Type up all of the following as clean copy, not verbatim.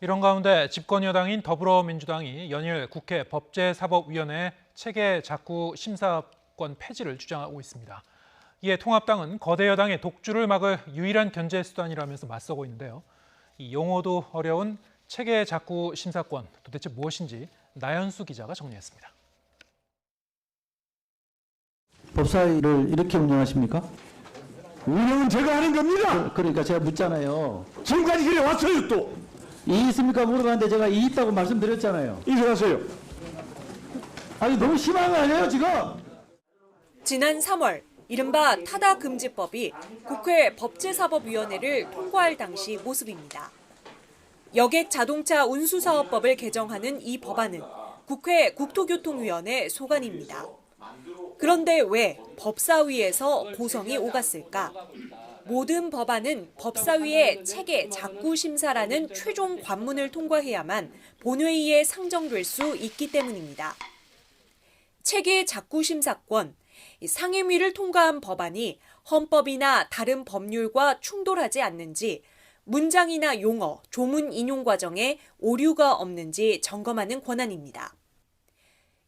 이런 가운데 집권 여당인 더불어민주당이 연일 국회 법제사법위원회 체계작구심사권 폐지를 주장하고 있습니다. 이에 통합당은 거대 여당의 독주를 막을 유일한 견제 수단이라면서 맞서고 있는데요. 이 용어도 어려운 체계작구심사권, 도대체 무엇인지 나연수 기자가 정리했습니다. 법사위를 이렇게 운영하십니까? 운영은 제가 하는 겁니다. 그러니까 제가 묻잖아요. 지금까지 그래 왔어요 또. 이의 있습니까? 물어봤는데 제가 이의 있다고 말씀드렸잖아요. 인정하세요. 아니 너무 심한 거 아니에요 지금? 지난 3월 이른바 타다금지법이 국회 법제사법위원회를 통과할 당시 모습입니다. 여객 자동차 운수사업법을 개정하는 이 법안은 국회 국토교통위원회 소관입니다. 그런데 왜 법사위에서 고성이 오갔을까? 모든 법안은 법사위의 체계 작구심사라는 최종 관문을 통과해야만 본회의에 상정될 수 있기 때문입니다. 체계 작구심사권, 상임위를 통과한 법안이 헌법이나 다른 법률과 충돌하지 않는지, 문장이나 용어, 조문 인용 과정에 오류가 없는지 점검하는 권한입니다.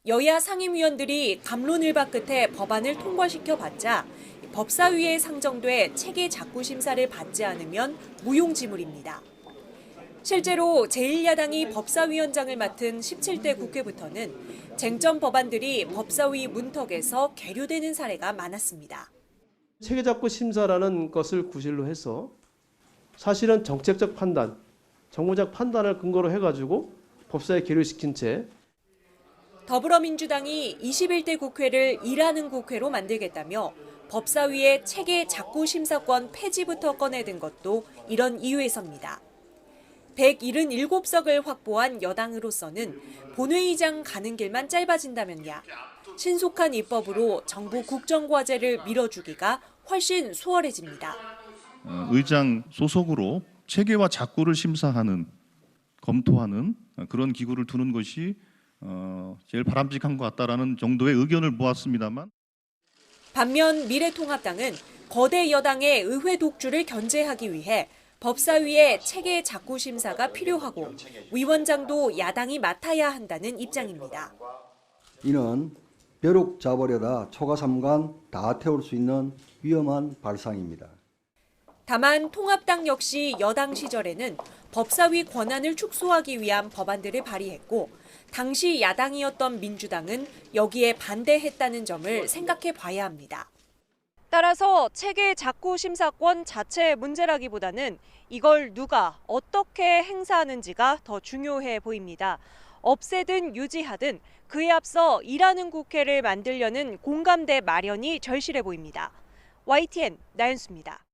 여야 상임위원들이 갑론을박 끝에 법안을 통과시켜봤자 법사위에 상정돼 체계 작구심사를 받지 않으면 무용지물입니다. 실제로 제1야당이 법사위원장을 맡은 17대 국회부터는 쟁점 법안들이 법사위 문턱에서 계류되는 사례가 많았습니다. 체계작구 심사라는 것을 구실로 해서 사실은 정책적 판단, 정무적 판단을 근거로 해가지고 법사에 계류시킨 채 더불어민주당이 21대 국회를 일하는 국회로 만들겠다며 법사위의 체계 작구심사권 폐지부터 꺼내든 것도 이런 이유에서입니다. 177석을 확보한 여당으로서는 본회의장 가는 길만 짧아진다면야 신속한 입법으로 정부 국정과제를 밀어주기가 훨씬 수월해집니다. 의장 소속으로 체계와 작구를 심사하는, 검토하는 그런 기구를 두는 것이 제일 바람직한 것 같다라는 정도의 의견을 모았습니다만. 반면 미래통합당은 거대 여당의 의회 독주를 견제하기 위해 법사위의 체계 작구심사가 필요하고 위원장도 야당이 맡아야 한다는 입장입니다. 이는 벼룩 잡으려다 초가삼간 다 태울 수 있는 위험한 발상입니다. 다만 통합당 역시 여당 시절에는 법사위 권한을 축소하기 위한 법안들을 발의했고 당시 야당이었던 민주당은 여기에 반대했다는 점을 생각해 봐야 합니다. 따라서 체계 작구심사권 자체의 문제라기보다는 이걸 누가 어떻게 행사하는지가 더 중요해 보입니다. 없애든 유지하든 그에 앞서 일하는 국회를 만들려는 공감대 마련이 절실해 보입니다. YTN 나연수입니다.